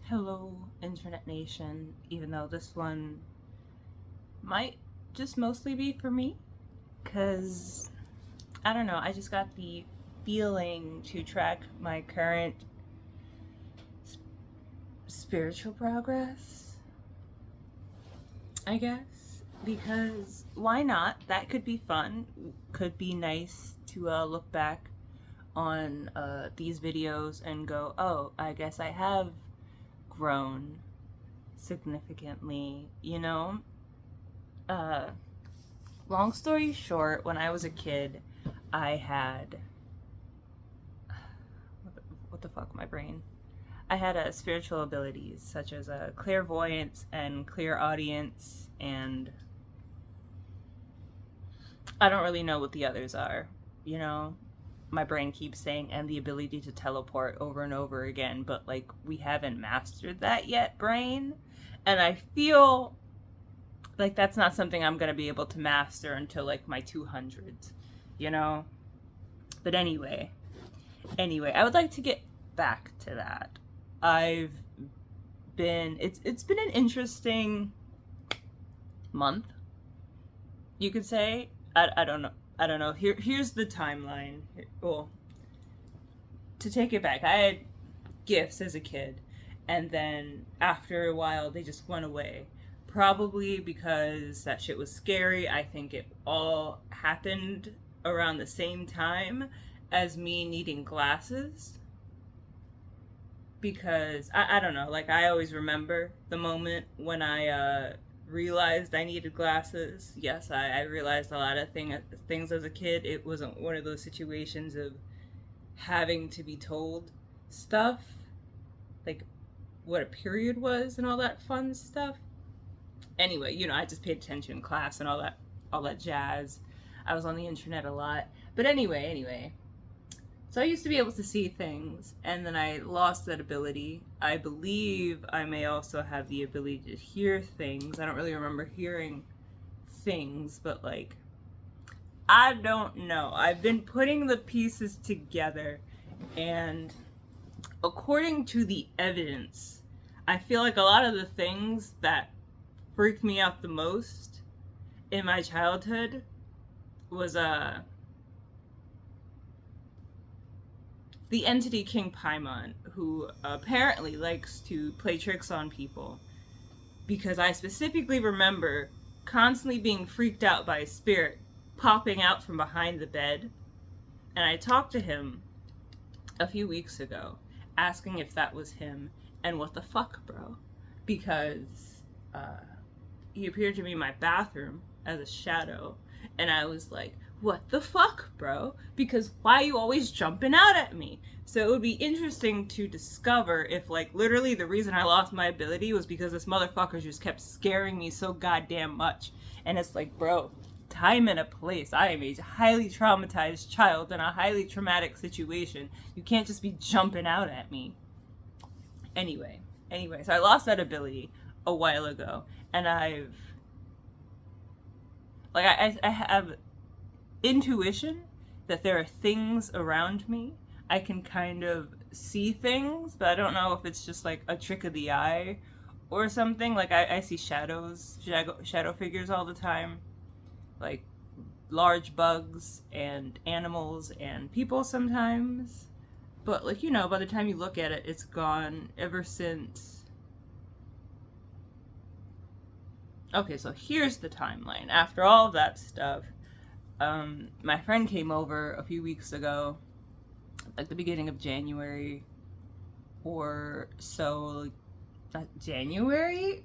Hello, Internet Nation, even though this one might just mostly be for me, because I don't know, I just got the feeling to track my current spiritual progress, I guess, because why not? That could be fun, could be nice to look back on these videos and go, oh, I guess I have grown significantly, you know? Uh, Long story short, when I was a kid, I had what the fuck, my brain. I had spiritual abilities such as clairvoyance and clairaudience, and I don't really know what the others are. You know, my brain keeps saying and the ability to teleport over and over again, but like we haven't mastered that yet, brain. And I feel like that's not something I'm gonna be able to master until like my 200s, you know. But anyway, I would like to get back to that. I've it's been an interesting month, you could say. I don't know. I don't know. Here's the timeline. Well, to take it back, I had gifts as a kid, and then after a while they just went away. Probably because that shit was scary. I think it all happened around the same time as me needing glasses. Because I don't know, like I always remember the moment when I realized I needed glasses. Yes, I realized a lot of things as a kid. It wasn't one of those situations of having to be told stuff, like what a period was and all that fun stuff. Anyway, you know, I just paid attention in class and all that jazz. I was on the internet a lot. But anyway. So I used to be able to see things, and then I lost that ability. I believe I may also have the ability to hear things. I don't really remember hearing things, but like, I don't know. I've been putting the pieces together, and according to the evidence, I feel like a lot of the things that freaked me out the most in my childhood was the entity King Paimon, who apparently likes to play tricks on people. Because I specifically remember constantly being freaked out by a spirit popping out from behind the bed. And I talked to him a few weeks ago, asking if that was him, and what the fuck, bro? Because he appeared to be in my bathroom as a shadow, and I was like, what the fuck, bro? Because why are you always jumping out at me? So it would be interesting to discover if, like, literally the reason I lost my ability was because this motherfucker just kept scaring me so goddamn much. And it's like, bro, time and a place. I am a highly traumatized child in a highly traumatic situation. You can't just be jumping out at me. Anyway, so I lost that ability a while ago, and I have intuition that there are things around me. I can kind of see things, but I don't know if it's just like a trick of the eye or something. Like I see shadow figures all the time, like large bugs and animals and people sometimes. But like, you know, by the time you look at it, it's gone ever since. Okay, so here's the timeline. After all of that stuff, my friend came over a few weeks ago, like the beginning of January or so. Not January?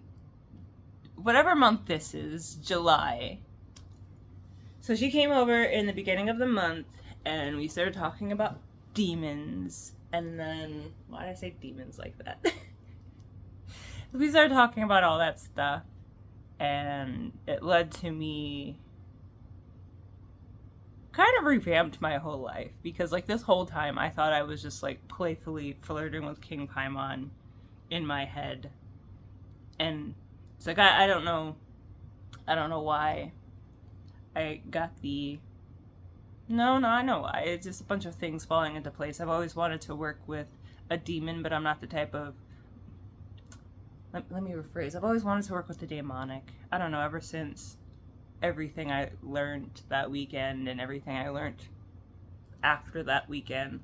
Whatever month this is, July. So she came over in the beginning of the month, and we started talking about demons. And then, why did I say demons like that? We started talking about all that stuff, and it led to me kind of revamped my whole life, because like this whole time I thought I was just like playfully flirting with King Paimon in my head. And it's like I don't know why I got the no, I know why. It's just a bunch of things falling into place. I've always wanted to work with a demon, but I'm not the type of let me rephrase. I've always wanted to work with the demonic. I don't know, ever since everything I learned that weekend and everything I learned after that weekend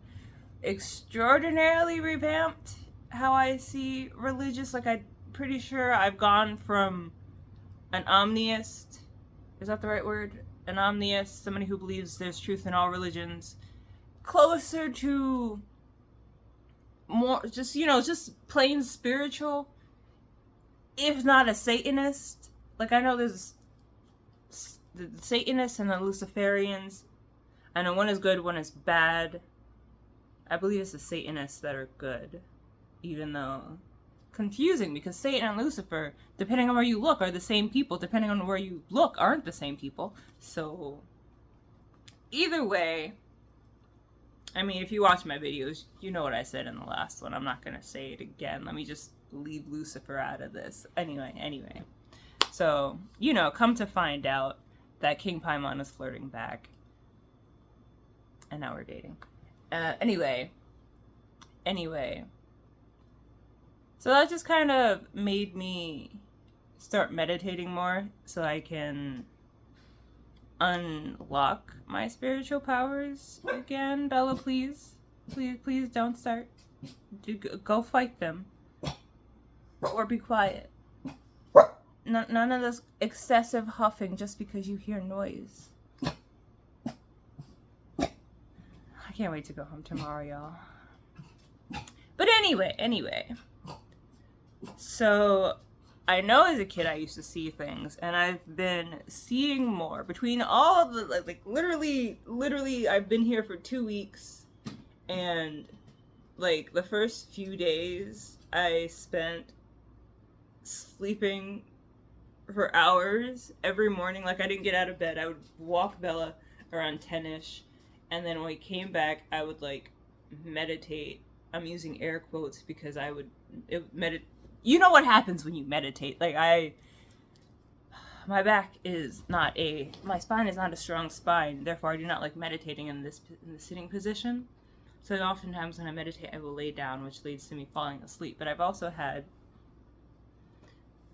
extraordinarily revamped how I see religious. Like, I'm pretty sure I've gone from an omniist, is that the right word? An omniist, somebody who believes there's truth in all religions, closer to more just, just plain spiritual, if not a Satanist. Like, I know there's the Satanists and the Luciferians. I know one is good, one is bad. I believe it's the Satanists that are good, even though confusing, because Satan and Lucifer, depending on where you look, are the same people. Depending on where you look, aren't the same people. So either way, I mean, if you watch my videos, you know what I said in the last one. I'm not gonna say it again. Let me just leave Lucifer out of this. Anyway. So, come to find out that King Paimon is flirting back. And now we're dating. Anyway. So that just kind of made me start meditating more so I can unlock my spiritual powers again. Bella, please don't start. Go fight them. Or be quiet. None of this excessive huffing just because you hear noise. I can't wait to go home tomorrow, y'all. But anyway. So, I know as a kid I used to see things, and I've been seeing more. Between all of the, literally, I've been here for 2 weeks, and, the first few days, I spent sleeping for hours every morning. I didn't get out of bed. I would walk Bella around 10-ish, and then when we came back, I would, meditate. I'm using air quotes because I would meditate. You know what happens when you meditate. My back is not my spine is not a strong spine. Therefore, I do not like meditating in the sitting position. So oftentimes when I meditate, I will lay down, which leads to me falling asleep. But I've also had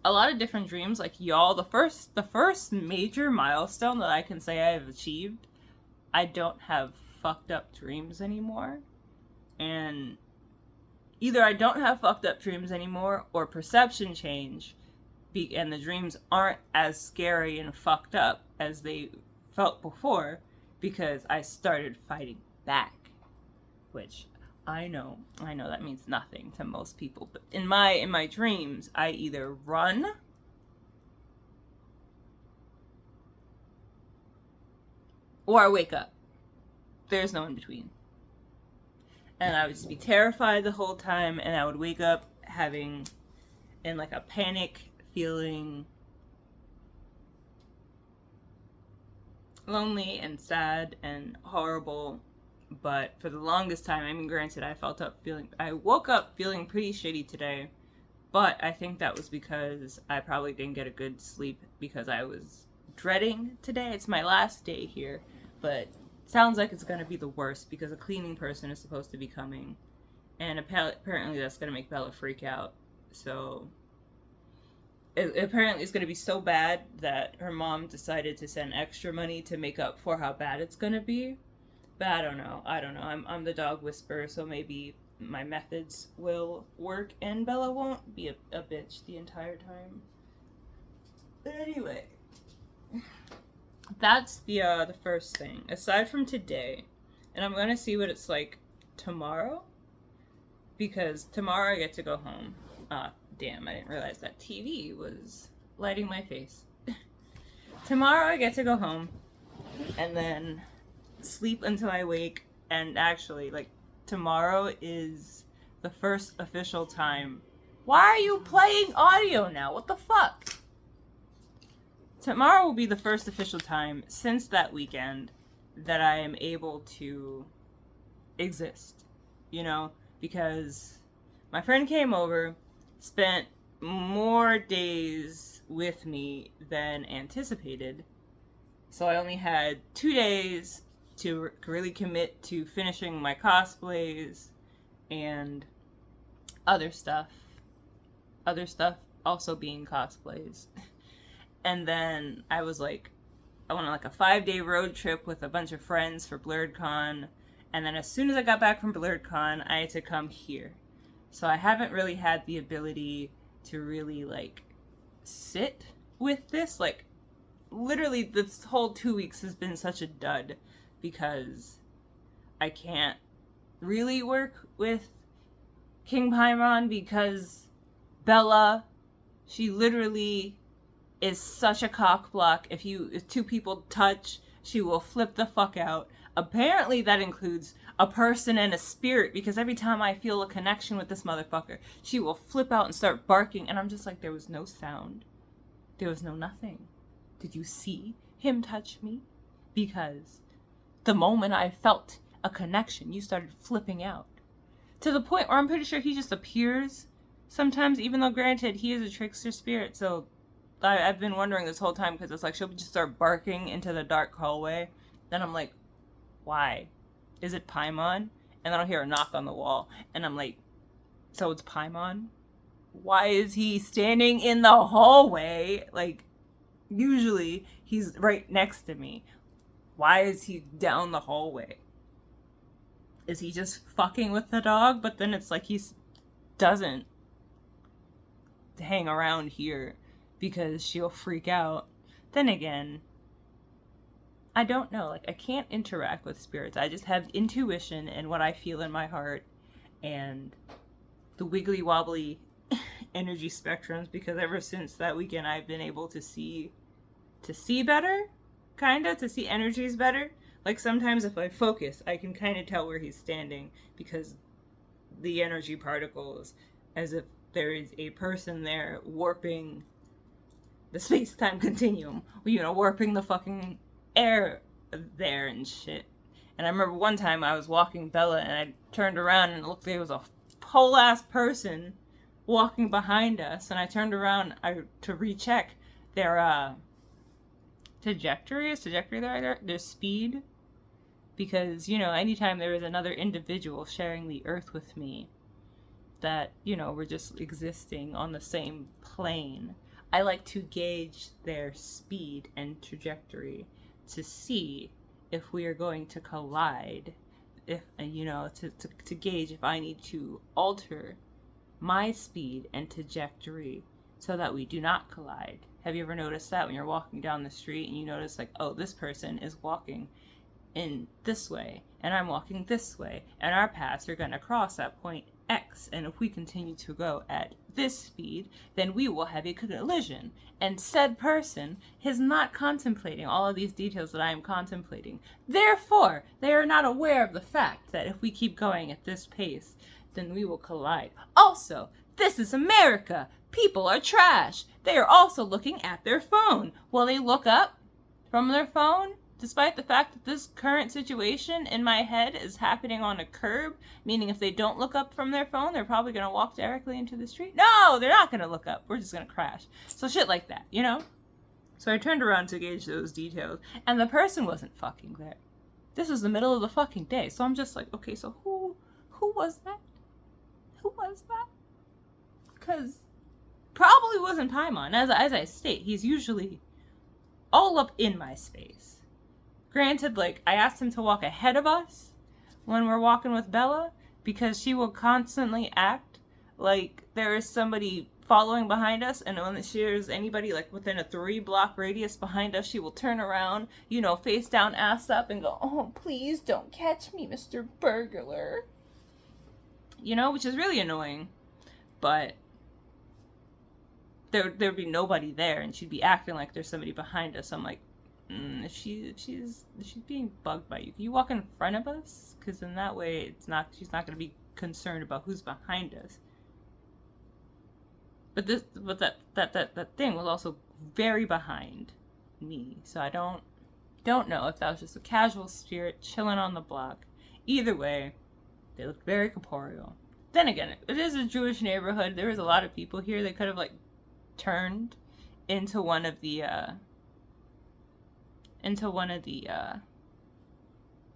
a lot of different dreams. Y'all, the first major milestone that I can say I have achieved, I don't have fucked up dreams anymore. And either I don't have fucked up dreams anymore, or perception change, and the dreams aren't as scary and fucked up as they felt before, because I started fighting back. Which, I know that means nothing to most people, but in my dreams, I either run or I wake up. There's no in between. And I would just be terrified the whole time, and I would wake up in a panic, feeling lonely and sad and horrible. But for the longest time, I mean, granted, I woke up feeling pretty shitty today, but I think that was because I probably didn't get a good sleep because I was dreading today. It's my last day here, but sounds like it's going to be the worst because a cleaning person is supposed to be coming. And apparently that's going to make Bella freak out. So, apparently it's going to be so bad that her mom decided to send extra money to make up for how bad it's going to be. But I don't know. I'm the dog whisperer, so maybe my methods will work and Bella won't be a bitch the entire time. But anyway, that's the first thing. Aside from today, and I'm gonna see what it's like tomorrow, because tomorrow I get to go home. Damn, I didn't realize that TV was lighting my face. Tomorrow I get to go home, and then sleep until I wake, and actually, tomorrow is the first official time. Why are you playing audio now? What the fuck? Tomorrow will be the first official time since that weekend that I am able to exist, because my friend came over, spent more days with me than anticipated, so I only had 2 days to really commit to finishing my cosplays and other stuff. other stuff also being cosplays. And then I was like, I went on like a 5-day road trip with a bunch of friends for BlurredCon. And then as soon as I got back from BlurredCon, I had to come here. So I haven't really had the ability to really like sit with this. Like literally this whole 2 weeks has been such a dud because I can't really work with King Paimon because Bella, she literally is such a cock block. If two people touch, she will flip the fuck out. Apparently that includes a person and a spirit, because every time I feel a connection with this motherfucker, she will flip out and start barking, and I'm just like, there was no sound. There was no nothing. Did you see him touch me? Because the moment I felt a connection, you started flipping out. To the point where I'm pretty sure he just appears sometimes, even though granted, he is a trickster spirit, so I've been wondering this whole time, because it's like she'll just start barking into the dark hallway. Then I'm like, why? Is it Paimon? And then I'll hear a knock on the wall. And I'm like, so it's Paimon? Why is he standing in the hallway? Like, usually he's right next to me. Why is he down the hallway? Is he just fucking with the dog? But then it's like he doesn't hang around here because she'll freak out. Then again, I don't know. Like, I can't interact with spirits. I just have intuition and what I feel in my heart and the wiggly wobbly energy spectrums, because ever since that weekend I've been able to see better, to see energies better. Like sometimes if I focus, I can kind of tell where he's standing because the energy particles, as if there is a person there warping the space-time continuum, warping the fucking air there and shit. And I remember one time I was walking Bella and I turned around and it looked like there was a whole ass person walking behind us, and I turned around to recheck their trajectory their speed, because anytime there is another individual sharing the earth with me that we're just existing on the same plane, I like to gauge their speed and trajectory to see if we are going to collide, if to gauge if I need to alter my speed and trajectory so that we do not collide. Have you ever noticed that when you're walking down the street and you notice like, oh, this person is walking in this way and I'm walking this way and our paths are going to cross at point X, and if we continue to go at this speed, then we will have a collision, and said person is not contemplating all of these details that I am contemplating. Therefore, they are not aware of the fact that if we keep going at this pace, then we will collide. Also, this is America. People are trash. They are also looking at their phone. Will they look up from their phone? Despite the fact that this current situation in my head is happening on a curb, meaning if they don't look up from their phone, they're probably going to walk directly into the street. No, they're not going to look up. We're just going to crash. So shit like that, So I turned around to gauge those details, and the person wasn't fucking there. This was the middle of the fucking day, so I'm just like, okay, so who was that? Who was that? Because probably wasn't Paimon. As I state, he's usually all up in my space. Granted, like, I asked him to walk ahead of us when we're walking with Bella, because she will constantly act like there is somebody following behind us, and when there's anybody like within a 3-block radius behind us, she will turn around, face down, ass up, and go, oh, please don't catch me, Mr. Burglar. Which is really annoying, but there'd be nobody there, and she'd be acting like there's somebody behind us. I'm like, if she's being bugged by you, can you walk in front of us? Because in that way, she's not going to be concerned about who's behind us. But that thing was also very behind me, so I don't know if that was just a casual spirit chilling on the block. Either way, they looked very corporeal. Then again, it is a Jewish neighborhood. There was a lot of people here. They could have turned into one of the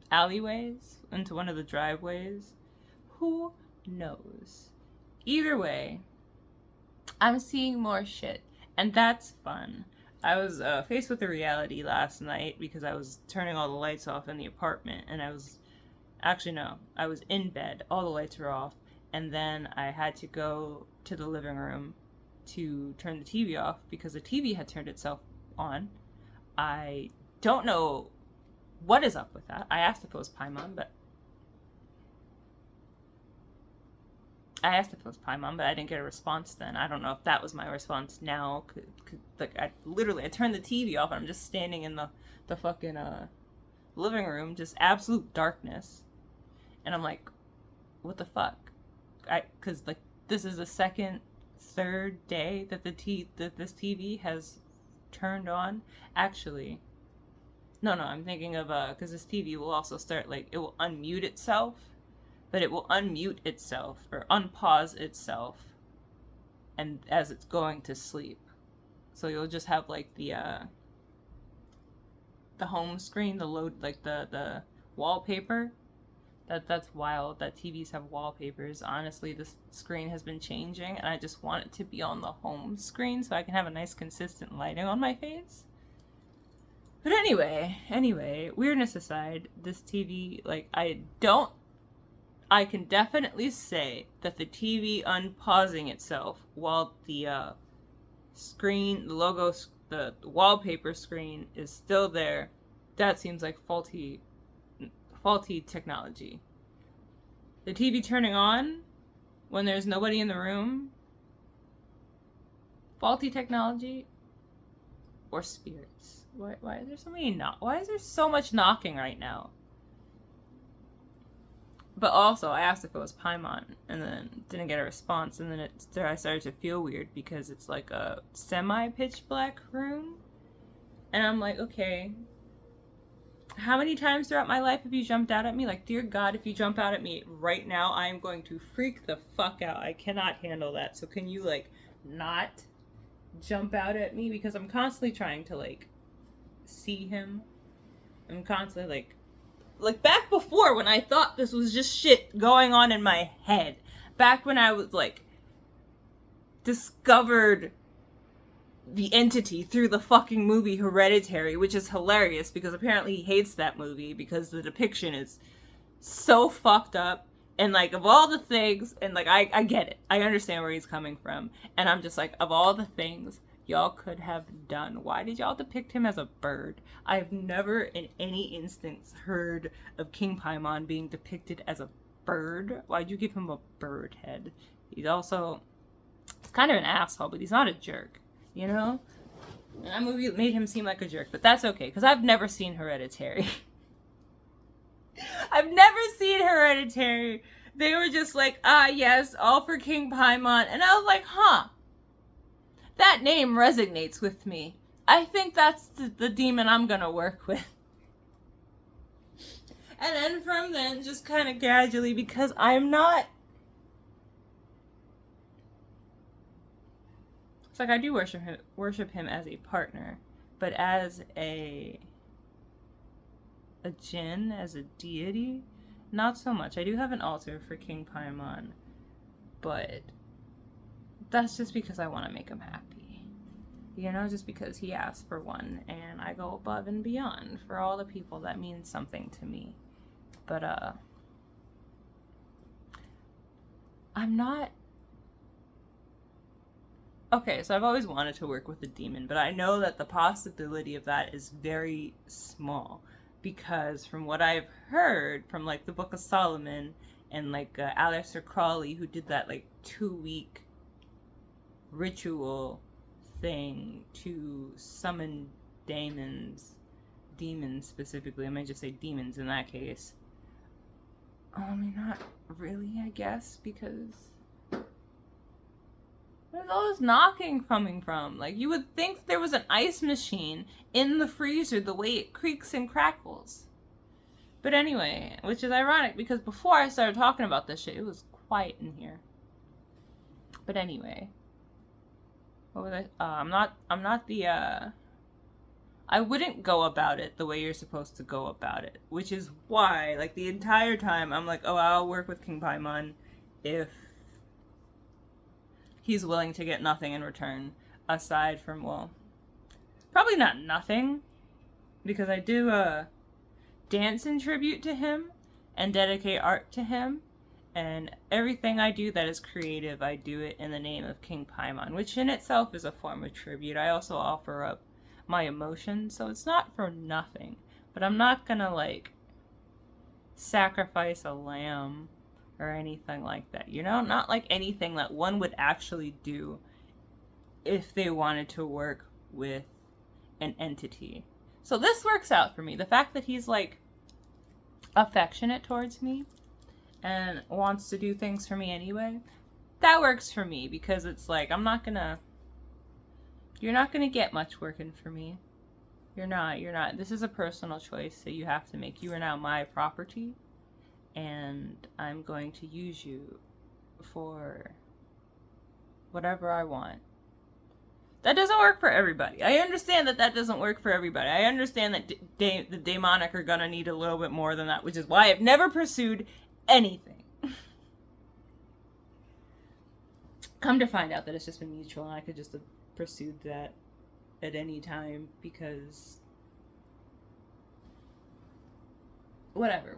alleyways, into one of the driveways. Who knows? Either way, I'm seeing more shit, and that's fun. I was faced with a reality last night because I was turning all the lights off in the apartment, and I was actually no, I was in bed, all the lights were off, and then I had to go to the living room to turn the TV off because the TV had turned itself on. I don't know what is up with that. I asked if it was Paimon, but I didn't get a response then. I don't know if that was my response now. Like, I turned the TV off and I'm just standing in the fucking living room, just absolute darkness. And I'm like, what the fuck? Cause like, this is the third day that that this TV has turned on. Actually, no, I'm thinking of, cause this TV will also start, like, it will unmute itself. But it will unmute itself or unpause itself and as it's going to sleep. So you'll just have like the home screen, the load, like the wallpaper. That's wild that TVs have wallpapers. Honestly, the screen has been changing and I just want it to be on the home screen so I can have a nice consistent lighting on my face. But anyway, weirdness aside, this TV, like, I can definitely say that the TV unpausing itself while the screen, the logo, the wallpaper screen is still there, that seems like faulty technology. The TV turning on when there's nobody in the room, faulty technology, or spirits. Why is there so many why is there so much knocking right now? But also, I asked if it was Paimon, and then didn't get a response, and then I started to feel weird because it's like a semi-pitch black room, and I'm like, okay, how many times throughout my life have you jumped out at me? Like, dear God, if you jump out at me right now, I am going to freak the fuck out. I cannot handle that. So can you, like, not jump out at me? Because I'm constantly trying to, like, see him. I'm constantly, like back before when I thought this was just shit going on in my head. Back when I was, like, discovered the entity through the fucking movie Hereditary, which is hilarious because apparently he hates that movie because the depiction is so fucked up. And, like, of all the things, and, like, I get it. I understand where he's coming from. And I'm just like, of all the things y'all could have done, why did y'all depict him as a bird? I've never in any instance heard of King Paimon being depicted as a bird. Why'd you give him a bird head? He's kind of an asshole, but he's not a jerk, you know? And that movie made him seem like a jerk, but that's okay, because I've never seen Hereditary. I've never seen Hereditary. They were just like, yes, all for King Paimon. And I was like, huh. That name resonates with me. I think that's the demon I'm gonna work with. And then from then, just kind of gradually, because I'm not... It's like I do worship him as a partner, but as a djinn, as a deity, not so much. I do have an altar for King Paimon, but that's just because I want to make him happy. You know, just because he asked for one, and I go above and beyond for all the people that mean something to me. But, I'm not... Okay, so I've always wanted to work with a demon, but I know that the possibility of that is very small. Because from what I've heard from, like, the Book of Solomon and, like, Aleister Crowley, who did that, like, 2-week ritual thing to summon demons specifically. I might just say demons in that case. I mean, not really, I guess, because where's all this knocking coming from? Like, you would think there was an ice machine in the freezer the way it creaks and crackles. But anyway, which is ironic because before I started talking about this shit, it was quiet in here. But anyway, what was I'm not the, I wouldn't go about it the way you're supposed to go about it, which is why, like, the entire time I'm like, oh, I'll work with King Paimon if he's willing to get nothing in return aside from, well, probably not nothing, because I do dance in tribute to him and dedicate art to him. And everything I do that is creative, I do it in the name of King Paimon, which in itself is a form of tribute. I also offer up my emotions, so it's not for nothing. But I'm not gonna, like, sacrifice a lamb or anything like that, you know? Not like anything that one would actually do if they wanted to work with an entity. So this works out for me. The fact that he's, like, affectionate towards me and wants to do things for me anyway, that works for me, because it's like, you're not gonna get much working for me. You're not. This is a personal choice that you have to make. You are now my property, and I'm going to use you for whatever I want. That doesn't work for everybody. I understand that doesn't work for everybody. I understand that the demonic are gonna need a little bit more than that, which is why I've never pursued anything. Come to find out that it's just been mutual, and I could just have pursued that at any time, because whatever.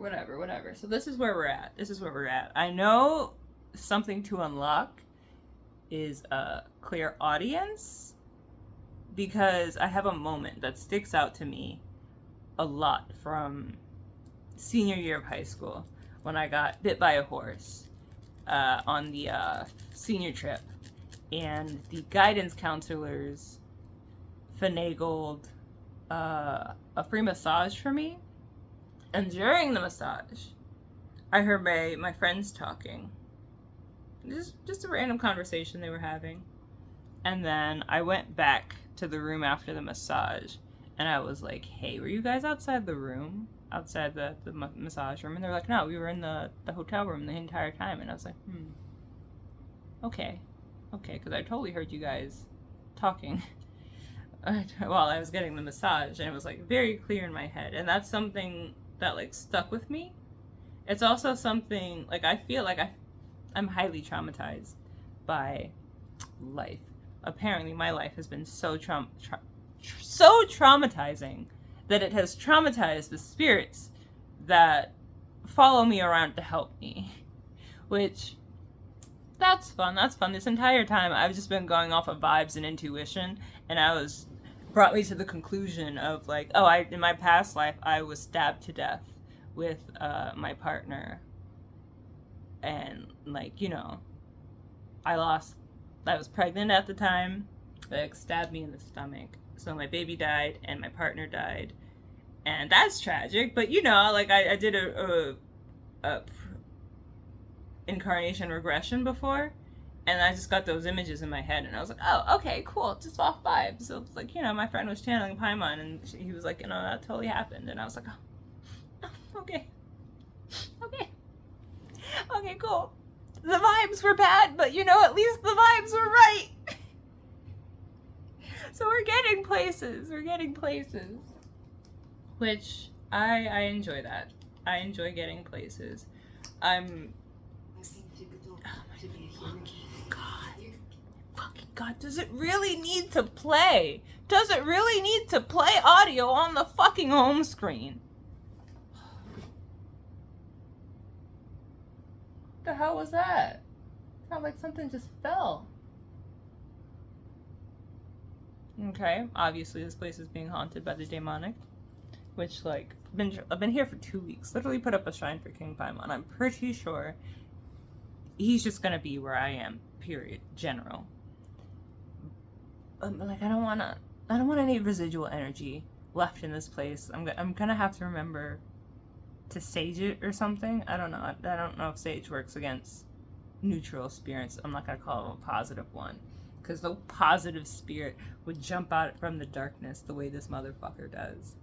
So this is where we're at. I know something to unlock is a clear audience, because I have a moment that sticks out to me a lot from senior year of high school, when I got bit by a horse on the senior trip, and the guidance counselors finagled a free massage for me. And during the massage, I heard my friends talking. Just a random conversation they were having. And then I went back to the room after the massage, and I was like, hey, were you guys outside the room? Outside the massage room? And they're like, no, we were in the hotel room the entire time. And I was like, okay, because I totally heard you guys talking while I was getting the massage, and it was, like, very clear in my head. And that's something that, like, stuck with me. It's also something, like, I feel like I'm highly traumatized by life. Apparently my life has been so traumatizing that it has traumatized the spirits that follow me around to help me. Which, that's fun. This entire time I've just been going off of vibes and intuition, and brought me to the conclusion of, like, in my past life I was stabbed to death with my partner, and, like, you know, I was pregnant at the time. They, like, stabbed me in the stomach, so my baby died and my partner died, and that's tragic. But, you know, like, I did a incarnation regression before, and I just got those images in my head, and I was like, oh, okay, cool, just off vibes. So it's like, you know, my friend was channeling Paimon, and he was like, you know, that totally happened. And I was like, oh, okay, cool. The vibes were bad, but, you know, at least the vibes were right. So we're getting places, which I enjoy that. I enjoy getting places. Fucking God, does it really need to play? Does it really need to play audio on the fucking home screen? What the hell was that? It sounded like something just fell. Okay, obviously this place is being haunted by the demonic, which, like, I've been here for 2 weeks. Literally put up a shrine for King Paimon. I'm pretty sure he's just gonna be where I am. Period. General. Like, I don't want any residual energy left in this place. I'm gonna have to remember to sage it or something. I don't know. I don't know if sage works against neutral spirits. I'm not gonna call him a positive one, because no positive spirit would jump out from the darkness the way this motherfucker does.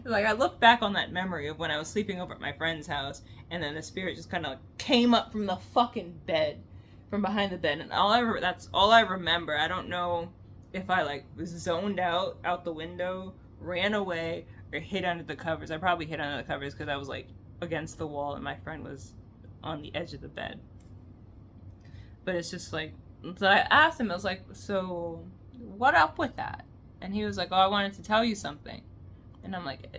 Like, I look back on that memory of when I was sleeping over at my friend's house, and then the spirit just kind of came up from the fucking bed, from behind the bed, and that's all I remember. I don't know if I, like, was zoned out the window, ran away, or hid under the covers. I probably hid under the covers because I was, like, against the wall and my friend was on the edge of the bed. But it's just like, so I asked him, I was like, so what up with that? And he was like, oh, I wanted to tell you something. And I'm like,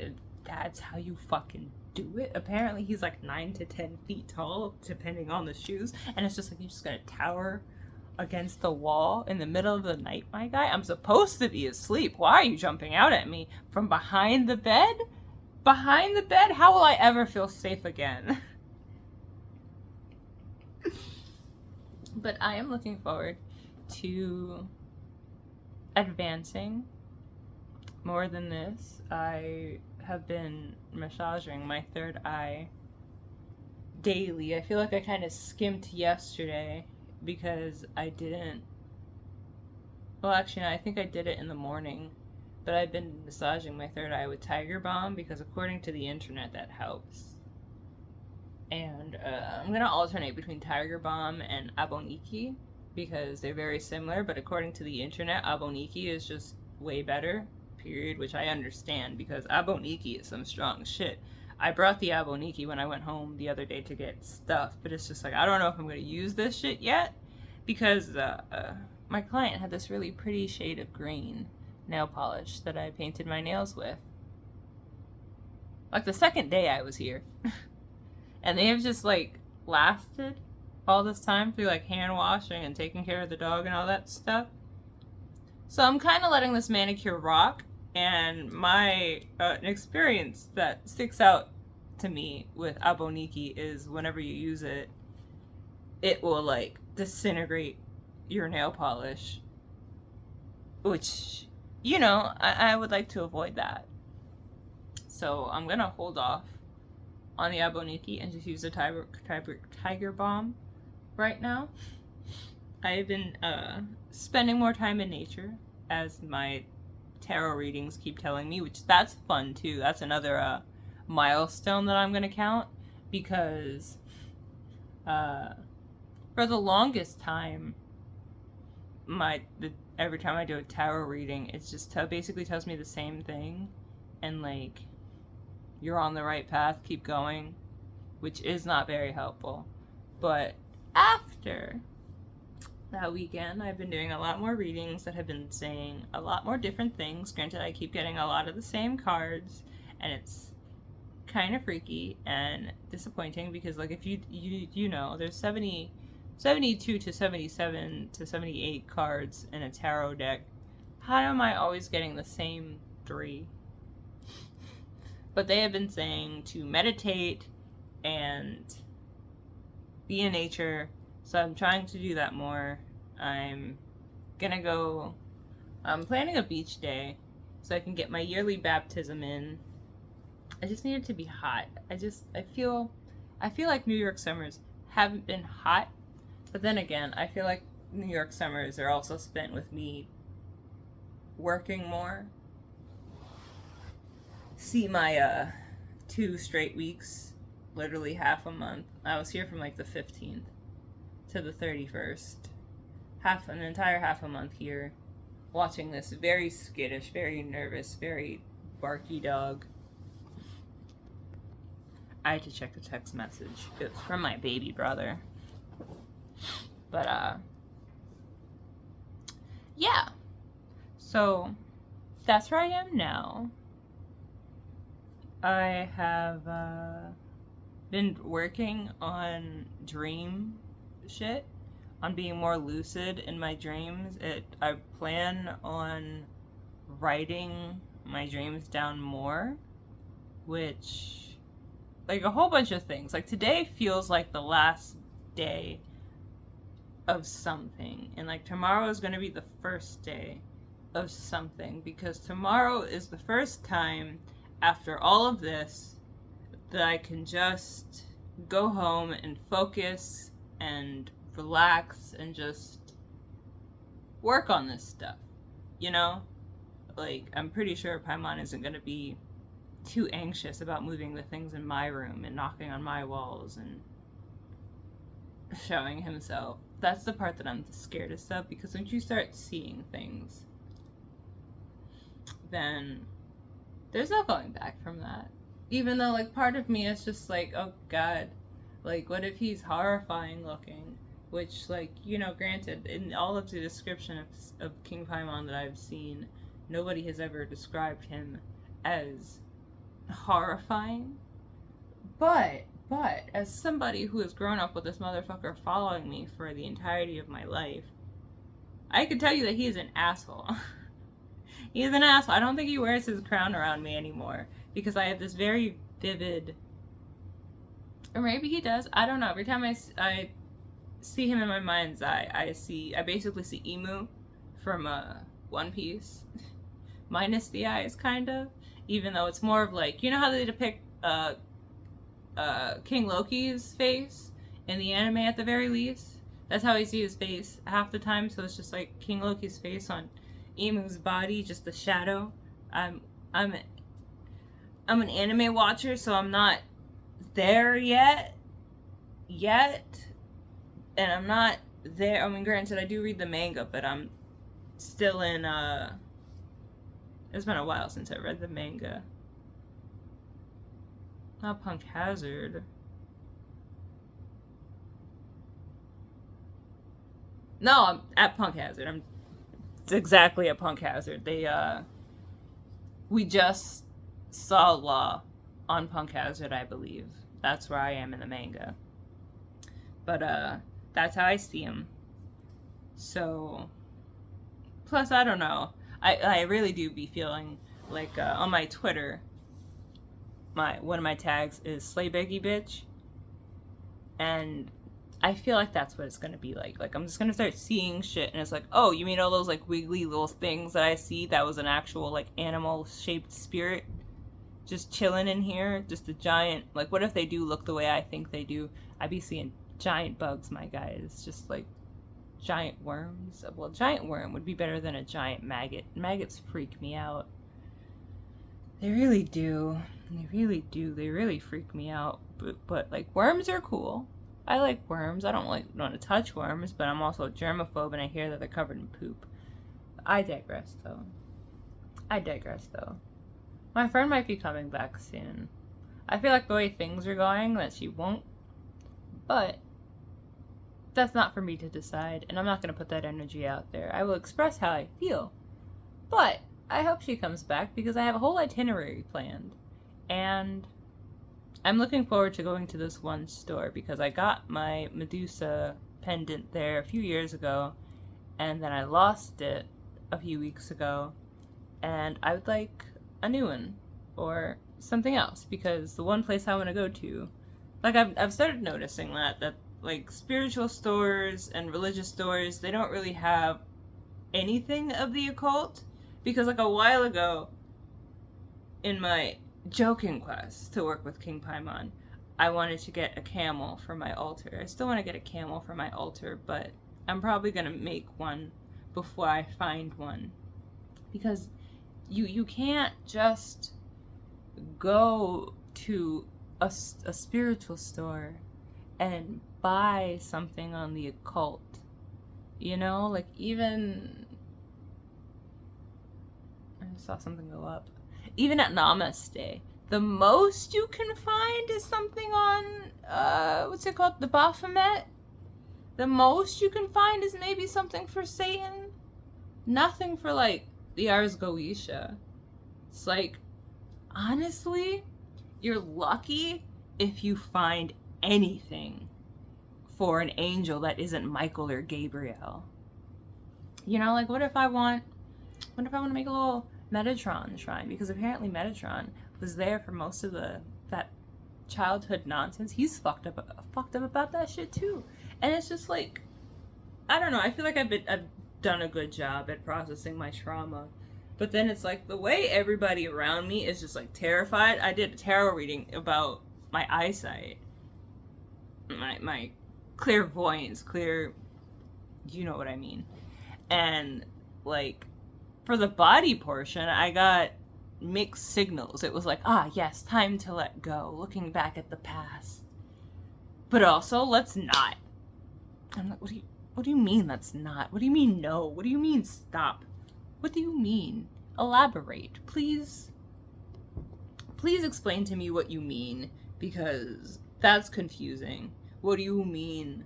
that's how you fucking do it? Apparently he's like 9 to 10 feet tall, depending on the shoes. And it's just like, you're just gonna tower against the wall in the middle of the night, my guy? I'm supposed to be asleep. Why are you jumping out at me from behind the bed? Behind the bed? How will I ever feel safe again? But I am looking forward to advancing more than this. I have been massaging my third eye daily. I feel like I kind of skimped yesterday because I didn't. Well, actually, no, I think I did it in the morning. But I've been massaging my third eye with Tiger Balm because, according to the internet, that helps. And I'm gonna alternate between Tiger Balm and Aboniki because they're very similar. But according to the internet, Aboniki is just way better. Period. Which I understand because Aboniki is some strong shit. I brought the Aboniki when I went home the other day to get stuff, but it's just like, I don't know if I'm gonna use this shit yet because my client had this really pretty shade of green nail polish that I painted my nails with. Like the second day I was here. And they have just like lasted all this time through like hand washing and taking care of the dog and all that stuff. So I'm kind of letting this manicure rock. And my experience that sticks out to me with Aboniki is whenever you use it, it will like disintegrate your nail polish. Which, you know, I would like to avoid that. So I'm going to hold off on the Aboniki and just use the Tiger Balm right now. I've been spending more time in nature, as my tarot readings keep telling me, which that's fun too. That's another milestone that I'm going to count because for the longest time, every time I do a tarot reading, it's just basically tells me the same thing, and like, you're on the right path, keep going, which is not very helpful. But after that weekend, I've been doing a lot more readings that have been saying a lot more different things. Granted, I keep getting a lot of the same cards, and it's kind of freaky and disappointing because, like, if you know, there's 72 to 77 to 78 cards in a tarot deck. How am I always getting the same 3? But they have been saying to meditate and be in nature, so I'm trying to do that more. I'm planning a beach day so I can get my yearly baptism in. I just need it to be hot. I feel like New York summers haven't been hot, but then again, I feel like New York summers are also spent with me working more. See, my 2 straight weeks, literally half a month. I was here from like the 15th to the 31st. An entire half a month here, watching this very skittish, very nervous, very barky dog. I had to check the text message. It was from my baby brother. But yeah. So that's where I am now. I have been working on dream shit, on being more lucid in my dreams. I plan on writing my dreams down more, which, like, a whole bunch of things. Like, today feels like the last day of something, and like tomorrow is going to be the first day of something, because tomorrow is the first time after all of this that I can just go home and focus and relax and just work on this stuff, you know? Like, I'm pretty sure Paimon isn't going to be too anxious about moving the things in my room and knocking on my walls and showing himself. That's the part that I'm the scaredest of, because once you start seeing things, then there's no going back from that. Even though, like, part of me is just like, oh god, like, what if he's horrifying looking? which, like, you know, granted, in all of the description of King Paimon that I've seen, nobody has ever described him as horrifying. But, as somebody who has grown up with this motherfucker following me for the entirety of my life, I can tell you that he is an asshole. He is an asshole. I don't think he wears his crown around me anymore because I have this very vivid, or maybe he does. I don't know. Every time I see him in my mind's eye, I basically see Emu from One Piece, minus the eyes, kind of. Even though it's more of like, you know how they depict King Loki's face in the anime at the very least? That's how I see his face half the time. So it's just like King Loki's face on Emu's body, just the shadow. I'm an anime watcher, so I'm not there yet, and I'm not there. I mean, granted, I do read the manga, but I'm still in. It's been a while since I read the manga. Not Punk Hazard. No, I'm at Punk Hazard. It's exactly at Punk Hazard. We just saw Law on Punk Hazard, I believe. That's where I am in the manga. But, that's how I see him. So, plus, I don't know. I really do be feeling like, on my Twitter, one of my tags is Slay Beggy Bitch. And I feel like that's what it's gonna be like. Like, I'm just gonna start seeing shit, and it's like, oh, you mean all those, like, wiggly little things that I see that was an actual, like, animal-shaped spirit just chilling in here? Just a giant, like, what if they do look the way I think they do? I'd be seeing giant bugs, my guys. Just, like, giant worms. Well, giant worm would be better than a giant maggot. Maggots freak me out. They really do. They really do. They really freak me out. But like, worms are cool. I like worms. I don't want to touch worms, but I'm also a germaphobe, and I hear that they're covered in poop. I digress, though. My friend might be coming back soon. I feel like the way things are going, that she won't. But that's not for me to decide, and I'm not going to put that energy out there. I will express how I feel. But I hope she comes back, because I have a whole itinerary planned. And I'm looking forward to going to this one store, because I got my Medusa pendant there a few years ago, and then I lost it a few weeks ago, and I would like a new one, or something else, because the one place I want to go to, like, I've started noticing that like, spiritual stores and religious stores, they don't really have anything of the occult, because, like, a while ago, in my joking quest to work with King Paimon, I wanted to get a camel for my altar. I still want to get a camel for my altar, but I'm probably going to make one before I find one, because you can't just go to a spiritual store and buy something on the occult, you know? Like, even, I saw something go up, even at Namaste, the most you can find is something on, what's it called, the Baphomet? The most you can find is maybe something for Satan. Nothing for, like, the Ars Goetia. It's like, honestly, you're lucky if you find anything for an angel that isn't Michael or Gabriel. You know, like, what if I want to make a little Metatron shrine? Because apparently Metatron was there for most of that childhood nonsense. He's fucked up about that shit too. And it's just like, I don't know, I feel like I've done a good job at processing my trauma. But then it's like, the way everybody around me is just, like, terrified. I did a tarot reading about my eyesight. My clairvoyance, you know what I mean. And, like, for the body portion, I got mixed signals. It was like, yes, time to let go, looking back at the past. But also, let's not. I'm like, what do you mean let's not? What do you mean no? What do you mean stop? What do you mean? Elaborate. Please explain to me what you mean, because that's confusing. What do you mean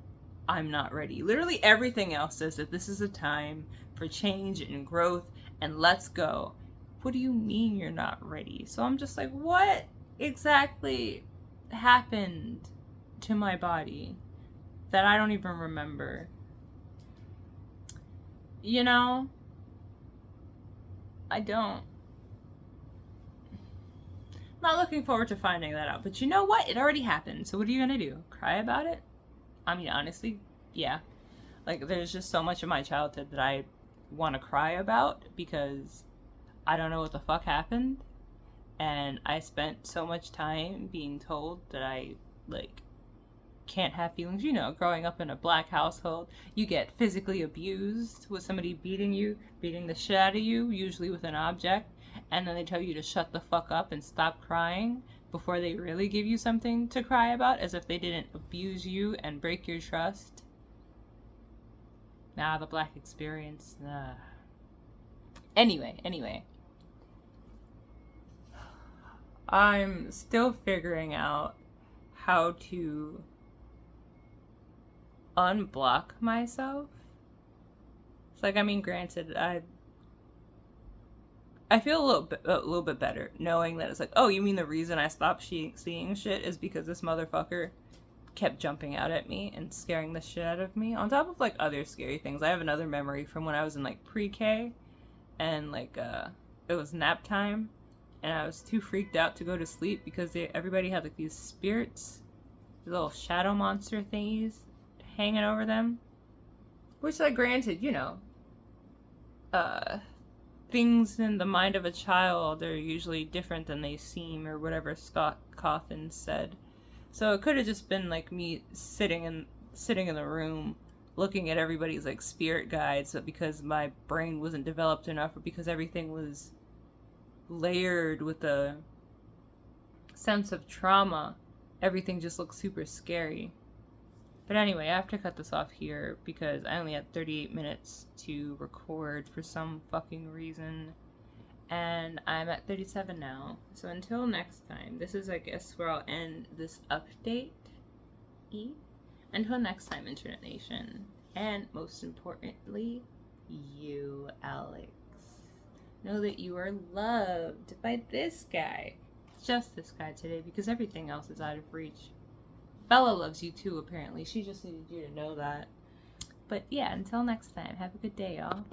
I'm not ready. Literally everything else says that this is a time for change and growth and let's go. What do you mean you're not ready? So I'm just like, what exactly happened to my body that I don't even remember? You know, I don't. Not looking forward to finding that out. But you know what? It already happened. So what are you going to do? Cry about it? I mean, honestly, yeah. Like, there's just so much of my childhood that I want to cry about because I don't know what the fuck happened. And I spent so much time being told that I, like, can't have feelings. You know, growing up in a black household, you get physically abused with somebody beating you, beating the shit out of you, usually with an object, and then they tell you to shut the fuck up and stop crying before they really give you something to cry about, as if they didn't abuse you and break your trust. Nah, the black experience. Anyway. I'm still figuring out how to unblock myself. It's like, I mean, granted, I feel a little bit better knowing that it's like, oh, you mean the reason I stopped seeing shit is because this motherfucker kept jumping out at me and scaring the shit out of me. On top of like other scary things, I have another memory from when I was in like pre-K, and like it was nap time, and I was too freaked out to go to sleep because everybody had like these spirits, these little shadow monster thingies hanging over them. Which, like, granted, you know, things in the mind of a child are usually different than they seem, or whatever Scott Cawthon said. So it could have just been like me sitting in the room looking at everybody's like spirit guides, but because my brain wasn't developed enough, or because everything was layered with a sense of trauma, everything just looks super scary. But anyway, I have to cut this off here because I only had 38 minutes to record for some fucking reason. And I'm at 37 now. So until next time, this is, I guess, where I'll end this update. Until next time, Internet Nation. And most importantly, you, Alex. Know that you are loved by this guy. Just this guy today, because everything else is out of reach. Bella loves you too, apparently. She just needed you to know that. But yeah, until next time, have a good day, y'all.